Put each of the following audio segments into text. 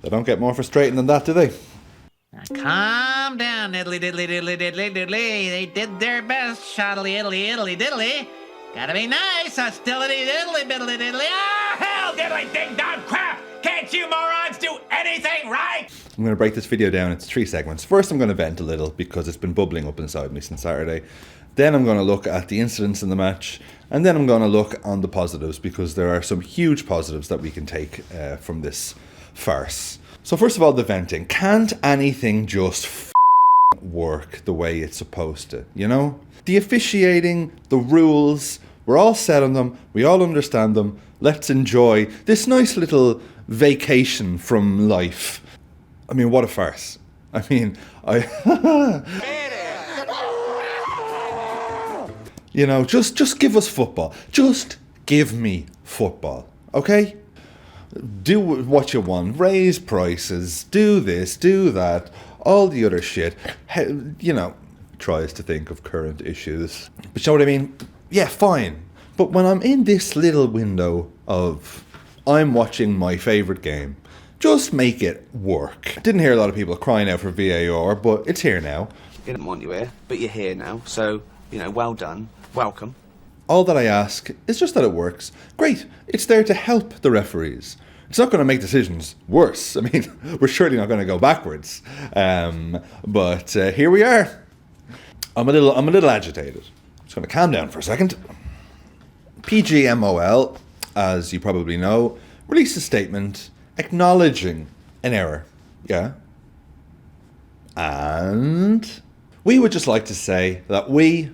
They don't get more frustrating than that, do they? Calm down, diddly diddly diddly diddly diddly. They did their best, shoddily iddly iddly diddly. Gotta be nice, hostility diddly biddly diddly. Ah, hell diddly ding dong crap! Can't you morons do anything right? I'm going to break this video down into 3 segments. First, I'm going to vent a little because it's been bubbling up inside me since Saturday. Then I'm going to look at the incidents in the match. And then I'm going to look on the positives because there are some huge positives that we can take from this farce. So first of all, the venting. Can't anything just work the way it's supposed to, you know? The officiating, the rules, we're all set on them. We all understand them. Let's enjoy this nice little vacation from life. I mean, what a farce. I mean, you know, just give us football. Just give me football, okay? Do what you want. Raise prices. Do this, do that. All the other shit. You know, tries to think of current issues. But you know what I mean? Yeah, fine. But when I'm in this little window of I'm watching my favourite game, just make it work. Didn't hear a lot of people crying out for VAR, but it's here now. Didn't want you here, but you're here now. So, you know, well done. Welcome. All that I ask is just that it works. Great. It's there to help the referees. It's not going to make decisions worse. I mean, we're surely not going to go backwards. But here we are. I'm a little agitated. Just going to calm down for a second. PGMOL, as you probably know, released a statement acknowledging an error. Yeah. And we would just like to say that we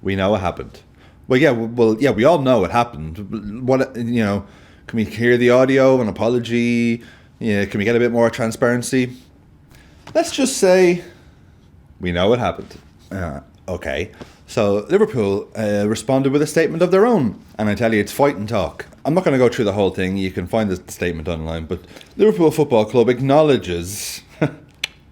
know it happened. Well, yeah, we all know it happened. What, you know, can we hear the audio, an apology? Yeah, can we get a bit more transparency? Let's just say we know it happened. Okay. So Liverpool responded with a statement of their own, and I tell you, it's fight and talk. I'm not going to go through the whole thing. You can find the statement online, but Liverpool Football Club acknowledges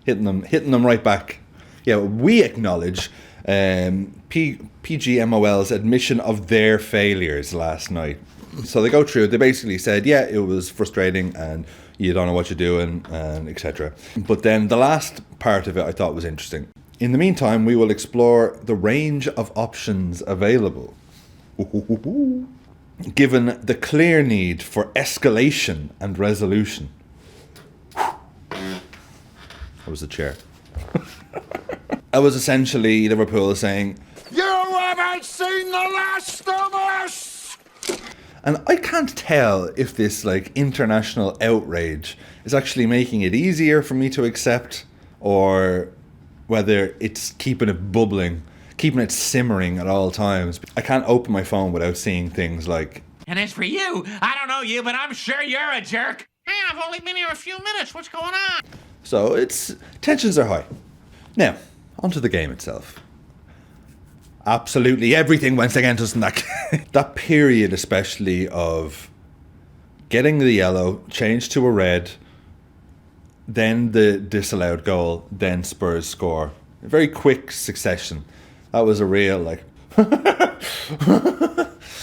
hitting them right back. Yeah, we acknowledge PGMOL's admission of their failures last night. So they go through. They basically said, yeah, it was frustrating, and you don't know what you're doing, and etc. But then the last part of it I thought was interesting. In the meantime, we will explore the range of options available. Given the clear need for escalation and resolution. That was the chair. That was essentially Liverpool saying, "You haven't seen the last of us!" And I can't tell if this international outrage is actually making it easier for me to accept, or whether it's keeping it bubbling, keeping it simmering at all times. I can't open my phone without seeing things like, "And as for you, I don't know you, but I'm sure you're a jerk. Hey, I've only been here a few minutes. What's going on?" So tensions are high. Now, onto the game itself. Absolutely everything went against us in that period, especially of getting the yellow, changed to a red, then the disallowed goal, then Spurs score. A very quick succession. That was a real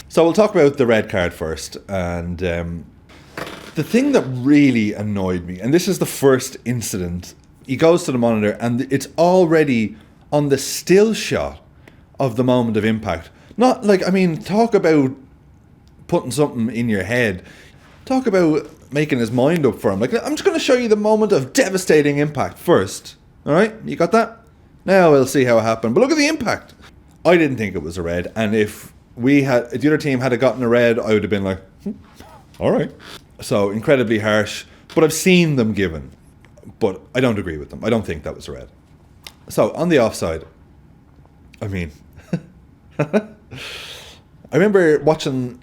So we'll talk about the red card first. And the thing that really annoyed me, and this is the first incident, he goes to the monitor and it's already on the still shot of the moment of impact. Not talk about putting something in your head. Talk about making his mind up for him. I'm just going to show you the moment of devastating impact first. All right? You got that? Now we'll see how it happened. But look at the impact. I didn't think it was a red. And if the other team had gotten a red, I would have been like, all right. So incredibly harsh. But I've seen them given. But I don't agree with them. I don't think that was a red. So on the offside, I mean, I remember watching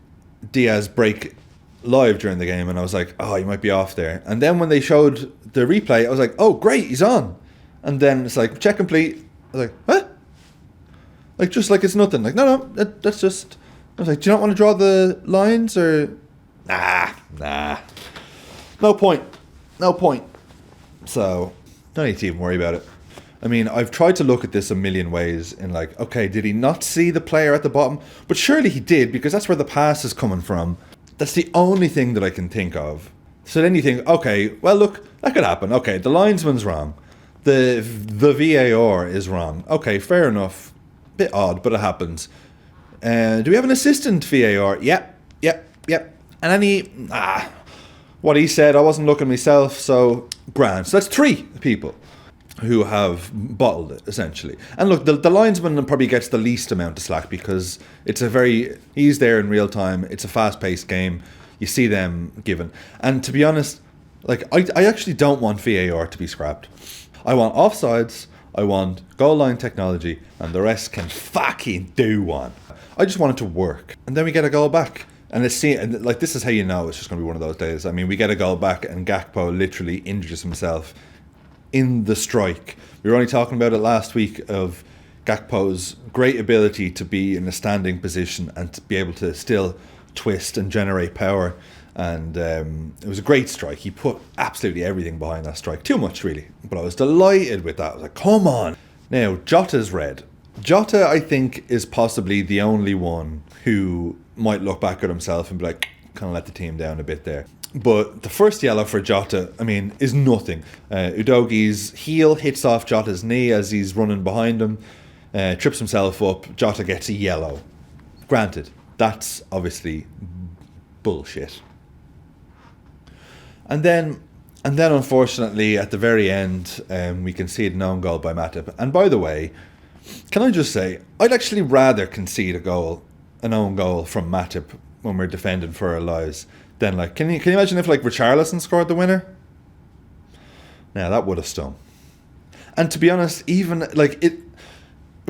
Diaz break live during the game, and I was like, oh, he might be off there. And then when they showed the replay, I was like, oh, great, he's on. And then it's like, check complete. I was like, what? Just like it's nothing. No, that's just... I was like, do you not want to draw the lines, or... Nah. No point. So, don't need to even worry about it. I mean, I've tried to look at this a million ways in okay, did he not see the player at the bottom? But surely he did, because that's where the pass is coming from. That's the only thing that I can think of. So then you think, okay, well, look, that could happen. Okay, the linesman's wrong. The VAR is wrong. Okay, fair enough. Bit odd, but it happens. Do we have an assistant VAR? Yep. And then what he said, I wasn't looking myself, so grand. So that's 3 people who have bottled it, essentially. And look, the linesman probably gets the least amount of slack because he's there in real time. It's a fast-paced game. You see them given. And to be honest, like I actually don't want VAR to be scrapped. I want offsides, I want goal line technology, and the rest can fucking do one. I just want it to work. And then we get a goal back. And this is how you know it's just going to be one of those days. I mean, we get a goal back and Gakpo literally injures himself in the strike. We were only talking about it last week of Gakpo's great ability to be in a standing position and to be able to still twist and generate power. And it was a great strike. He put absolutely everything behind that strike. Too much, really. But I was delighted with that. I was like, come on. Now, Jota's red. Jota, I think, is possibly the only one who might look back at himself and be like, kind of let the team down a bit there. But the first yellow for Jota, I mean, is nothing. Udogi's heel hits off Jota's knee as he's running behind him, trips himself up. Jota gets a yellow. Granted, that's obviously bullshit. And then unfortunately, at the very end, we concede an own goal by Matip. And by the way, can I just say, I'd actually rather concede an own goal from Matip when we're defending for our lives than like, can you imagine if like Richarlison scored the winner? Now that would have stung. And to be honest, even like it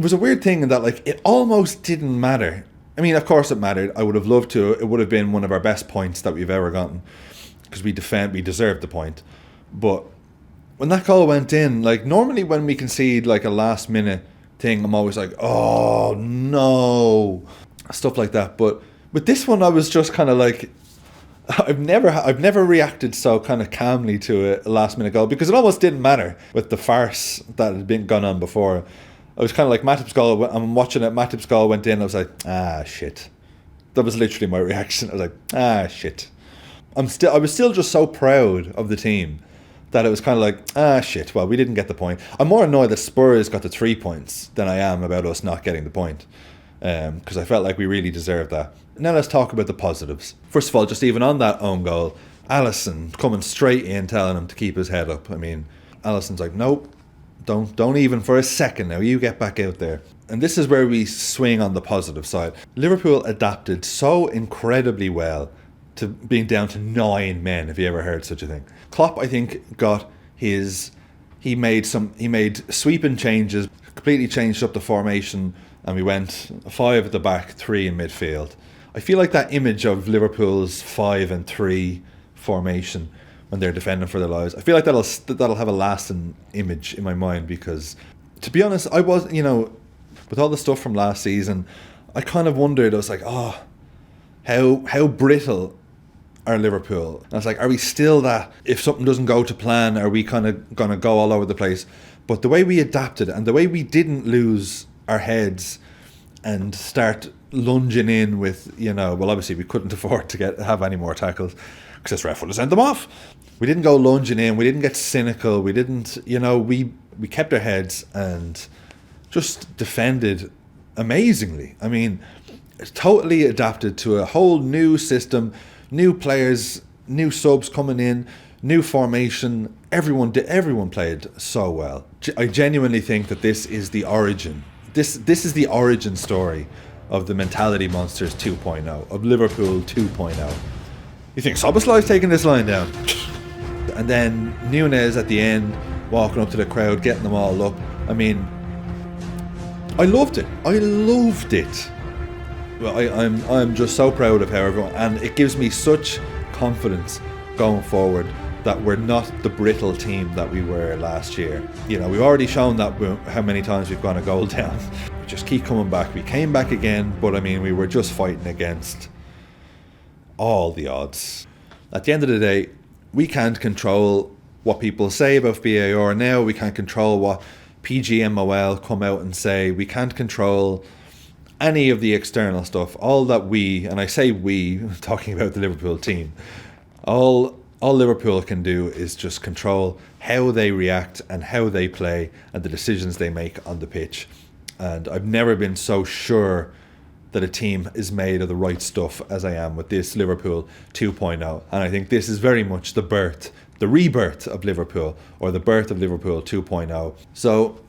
was a weird thing in that like it almost didn't matter. I mean, of course it mattered. I would have loved to. It would have been one of our best points that we've ever gotten because we deserved the point. But when that goal went in, like normally when we concede like a last minute thing, I'm always like, oh no, stuff like that. But with this one, I was just kind of like, I've never reacted so kind of calmly to a last minute goal because it almost didn't matter with the farce that had been gone on before. I was kind of like Matip's goal. I'm watching it. Matip's goal went in. I was like, shit. That was literally my reaction. I was like, shit. I was still just so proud of the team that it was kind of like, shit. Well, we didn't get the point. I'm more annoyed that Spurs got the 3 points than I am about us not getting the point, because I felt like we really deserved that. Now let's talk about the positives. First of all, just even on that own goal, Alisson coming straight in, telling him to keep his head up. I mean, Alisson's like, nope. Don't even for a second now. You get back out there. And this is where we swing on the positive side. Liverpool adapted so incredibly well to being down to 9 men, if you ever heard such a thing. Klopp, I think, he made sweeping changes, completely changed up the formation, and we went 5 at the back, 3 in midfield. I feel like that image of Liverpool's 5-3 formation when they're defending for their lives, I feel like that'll have a lasting image in my mind because, to be honest, I was, with all the stuff from last season, I kind of wondered, I was like, how brittle are Liverpool? And I was like, are we still that, if something doesn't go to plan, are we kind of going to go all over the place? But the way we adapted and the way we didn't lose our heads and start lunging in with, well, obviously we couldn't afford to have any more tackles because this ref would have sent them off. We didn't go lunging in. We didn't get cynical. We didn't, we kept our heads and just defended amazingly. I mean, totally adapted to a whole new system, new players, new subs coming in, new formation. Everyone played so well. I genuinely think that this is the origin. This is the origin story of the Mentality Monsters 2.0, of Liverpool 2.0. You think Szoboszlai's taking this line down? And then Nunez at the end, walking up to the crowd, getting them all up. I mean, I loved it. Well, I'm just so proud of how everyone, and it gives me such confidence going forward that we're not the brittle team that we were last year. We've already shown that how many times we've gone a goal down. We just keep coming back. We came back again, but I mean, we were just fighting against all the odds. At the end of the day, we can't control what people say about VAR now. We can't control what PGMOL come out and say. We can't control any of the external stuff, all that we, and I say we, talking about the Liverpool team, all Liverpool can do is just control how they react and how they play and the decisions they make on the pitch. And I've never been so sure that a team is made of the right stuff as I am with this Liverpool 2.0. And I think this is very much the rebirth of Liverpool, or the birth of Liverpool 2.0. So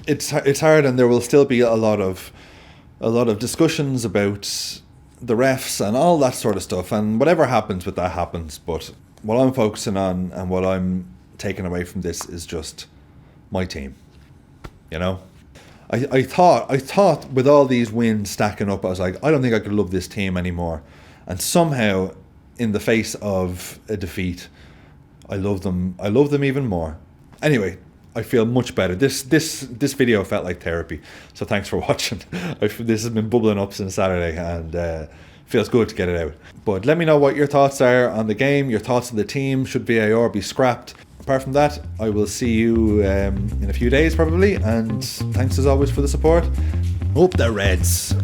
it's hard, and there will still be a lot of discussions about the refs and all that sort of stuff, and whatever happens with that happens. But what I'm focusing on and what I'm taking away from this is just my team. You know, I thought with all these wins stacking up, I was like, I don't think I could love this team anymore. And somehow, in the face of a defeat, I love them even more. Anyway, I feel much better. This video felt like therapy. So thanks for watching. This has been bubbling up since Saturday, and feels good to get it out. But let me know what your thoughts are on the game, your thoughts on the team. Should VAR be scrapped? Apart from that, I will see you in a few days probably. And thanks as always for the support. Up the Reds.